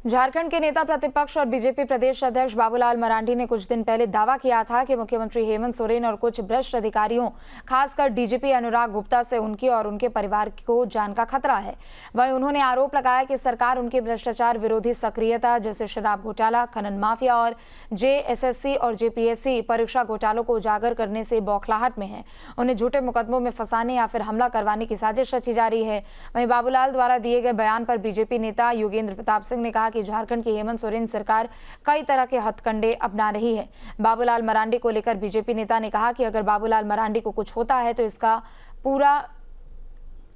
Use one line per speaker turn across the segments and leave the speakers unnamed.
झारखंड के नेता प्रतिपक्ष और बीजेपी प्रदेश अध्यक्ष बाबूलाल मरांडी ने कुछ दिन पहले दावा किया था कि मुख्यमंत्री हेमंत सोरेन और कुछ भ्रष्ट अधिकारियों, खासकर डीजीपी अनुराग गुप्ता से उनके और उनके परिवार को जान का खतरा है। वहीं उन्होंने आरोप लगाया कि सरकार उनकी भ्रष्टाचार विरोधी सक्रियता जैसे शराब घोटाला, खनन माफिया और जेएसएससी और जेपीएससी परीक्षा घोटालों को उजागर करने से बौखलाहट में है। उन्हें झूठे मुकदमों में फंसाने या फिर हमला करवाने की साजिश रची जा रही है। वहीं बाबूलाल द्वारा दिए गए बयान पर बीजेपी नेता योगेंद्र प्रताप सिंह ने कहा कि झारखंड की हेमंत सोरेन सरकार कई तरह के हथकंडे अपना रही है। बाबूलाल मरांडी को लेकर बीजेपी नेता ने कहा कि अगर बाबूलाल मरांडी को कुछ होता है तो इसका पूरा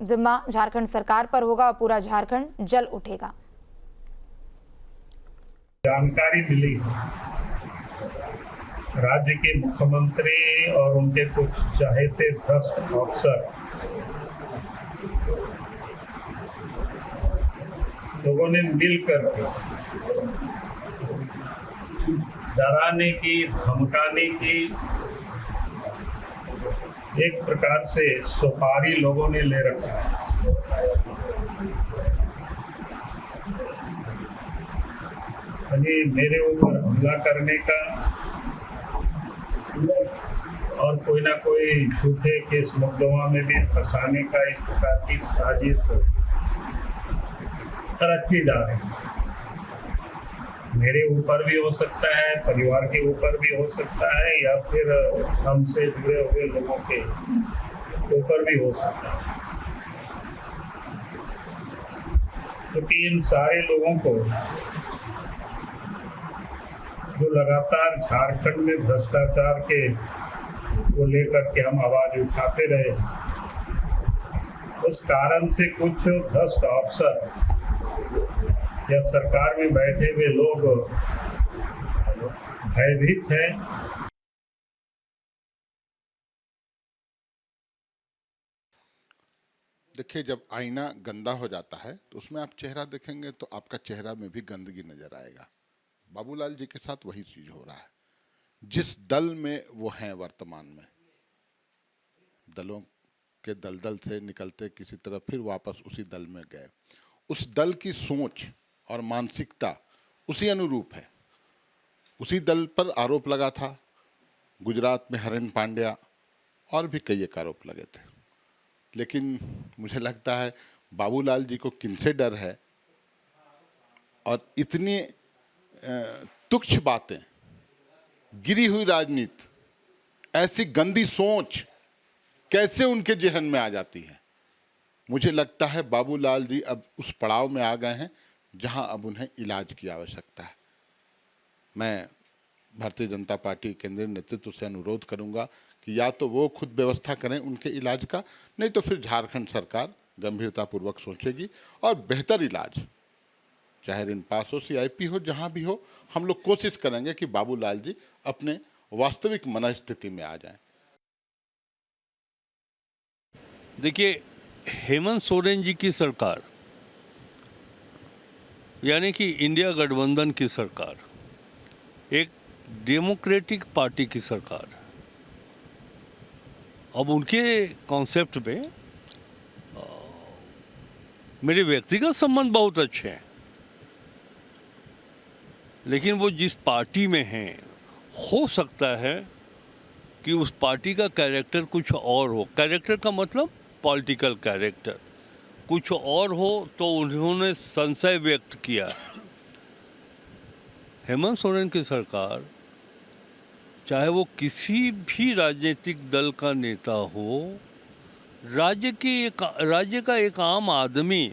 जिम्मा झारखंड सरकार पर होगा और पूरा झारखंड जल उठेगा।
जानकारी मिली राज्य के मुख्यमंत्री और उनके कुछ चाहते भ्रष्ट अफसर लोगों ने मिलकर डराने की, धमकाने की एक प्रकार से सुपारी लोगों ने ले रखा है। मेरे ऊपर हमला करने का और कोई ना कोई झूठे केस मुकदमा में भी फंसाने का इस प्रकार की साजिश रची जा रही है। मेरे ऊपर भी हो सकता है, परिवार के ऊपर भी हो सकता है, या फिर हमसे जुड़े हुए लोगों के ऊपर भी हो सकता है। क्योंकि इन सारे लोगों को जो लगातार झारखंड में भ्रष्टाचार के को लेकर के हम आवाज उठाते रहे, उस कारण से कुछ भ्रष्ट अफसर या सरकार में बैठे हुए लोग भयभीत हैं।
देखिए, जब आईना गंदा हो जाता है तो उसमें आप चेहरा देखेंगे तो आपका चेहरा में भी गंदगी नजर आएगा। बाबूलाल जी के साथ वही चीज हो रहा है। जिस दल में वो हैं वर्तमान में, दलों के दलदल से निकलते किसी तरह फिर वापस उसी दल में गए। उस दल की सोच और मानसिकता उसी अनुरूप है। उसी दल पर आरोप लगा था। गुजरात में हरेन पांड्या और भी कई एक आरोप लगे थे। लेकिन मुझे लगता है बाबूलाल जी को किनसे डर है, और इतनी तुच्छ बातें, गिरी हुई राजनीति, ऐसी गंदी सोच कैसे उनके जहन में आ जाती है। मुझे लगता है बाबूलाल जी अब उस पड़ाव में आ गए हैं जहां अब उन्हें इलाज की आवश्यकता है। मैं भारतीय जनता पार्टी केंद्रीय नेतृत्व से अनुरोध करूंगा कि या तो वो खुद व्यवस्था करें उनके इलाज का, नहीं तो फिर झारखंड सरकार गंभीरतापूर्वक सोचेगी और बेहतर इलाज, चाहे ऋण पास हो, CIP हो, जहां भी हो, हम लोग कोशिश करेंगे कि बाबूलाल जी अपने वास्तविक मनस्थिति में आ जाएं।
देखिए, हेमंत सोरेन जी की सरकार यानी कि इंडिया गठबंधन की सरकार, एक डेमोक्रेटिक पार्टी की सरकार, अब उनके कॉन्सेप्ट में मेरे व्यक्तिगत संबंध बहुत अच्छे हैं, लेकिन वो जिस पार्टी में हैं, हो सकता है कि उस पार्टी का कैरेक्टर कुछ और हो। कैरेक्टर का मतलब पॉलिटिकल कैरेक्टर कुछ और हो, तो उन्होंने संशय व्यक्त किया। हेमंत सोरेन की सरकार, चाहे वो किसी भी राजनीतिक दल का नेता हो, राज्य का एक आम आदमी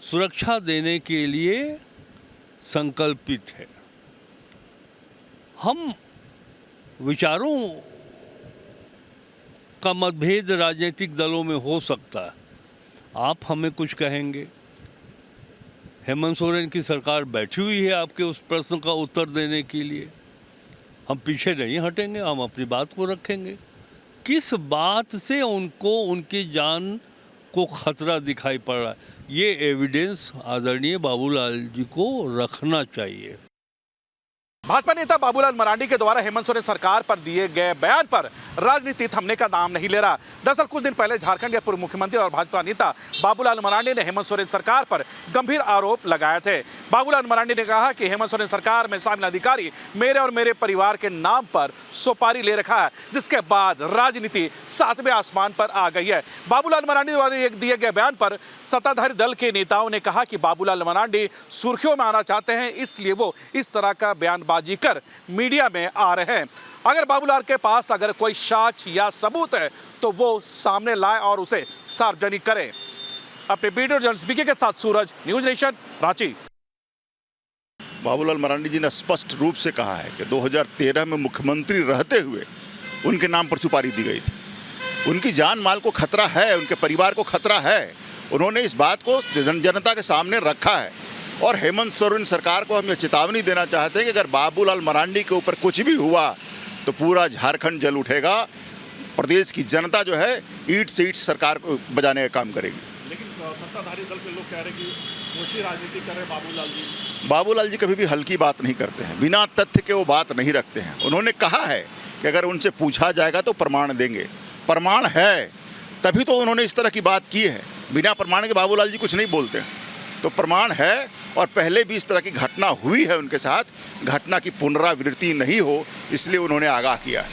सुरक्षा देने के लिए संकल्पित है। हम विचारों का मतभेद राजनीतिक दलों में हो सकता है। आप हमें कुछ कहेंगे, हेमंत सोरेन की सरकार बैठी हुई है आपके उस प्रश्न का उत्तर देने के लिए। हम पीछे नहीं हटेंगे, हम अपनी बात को रखेंगे। किस बात से उनको उनकी जान को खतरा दिखाई पड़ रहा है, ये एविडेंस आदरणीय बाबूलाल जी को रखना चाहिए।
भाजपा नेता बाबूलाल मरांडी के द्वारा हेमंत सोरेन सरकार पर दिए गए बयान पर राजनीति थमने का नाम नहीं ले रहा। दरअसल कुछ दिन पहले झारखंड के पूर्व मुख्यमंत्री और भाजपा नेता बाबूलाल मरांडी ने हेमंत सोरेन सरकार पर गंभीर आरोप लगाए थे। बाबूलाल मरांडी ने कहा कि हेमंत सोरेन सरकार में शामिल अधिकारी मेरे और मेरे परिवार के नाम पर सुपारी ले रखा है, जिसके बाद राजनीति सातवें आसमान पर आ गई है। बाबूलाल मरांडी द्वारा दिए गए बयान पर सत्ताधारी दल के नेताओं ने कहा कि बाबूलाल मरांडी सुर्खियों में आना चाहते हैं, इसलिए वो इस तरह का बयानबाजी कर मीडिया में आ रहे हैं। अगर बाबूलाल के पास अगर कोई साक्ष्य या सबूत है तो वो सामने लाए और उसे सार्वजनिक करें। अपने वीडियो जर्नलिस्ट बीके के साथ सूरज, न्यूज नेशन, रांची।
बाबूलाल मरांडी जी ने स्पष्ट रूप से कहा है कि 2013 में मुख्यमंत्री रहते हुए उनके नाम पर सुपारी दी गई थी। उनकी जान माल को खतरा है, उनके परिवार को खतरा है। उन्होंने इस बात को जनता के सामने रखा है और हेमंत सोरेन सरकार को हम ये चेतावनी देना चाहते हैं कि अगर बाबूलाल मरांडी के ऊपर कुछ भी हुआ तो पूरा झारखंड जल उठेगा। प्रदेश की जनता जो है ईंट से ईंट सरकार को बजाने का काम करेगी।
लेकिन सत्ताधारी दल के लोग कह रहे हैं कि दोषी राजनीति कर रहे बाबूलाल जी।
बाबूलाल जी कभी भी हल्की बात नहीं करते हैं, बिना तथ्य के वो बात नहीं रखते हैं। उन्होंने कहा है कि अगर उनसे पूछा जाएगा तो प्रमाण देंगे। प्रमाण है तभी तो उन्होंने इस तरह की बात की है। बिना प्रमाण के बाबूलाल जी कुछ नहीं बोलते हैं। तो प्रमाण है और पहले भी इस तरह की घटना हुई है उनके साथ। घटना की पुनरावृत्ति नहीं हो इसलिए उन्होंने आगाह किया है।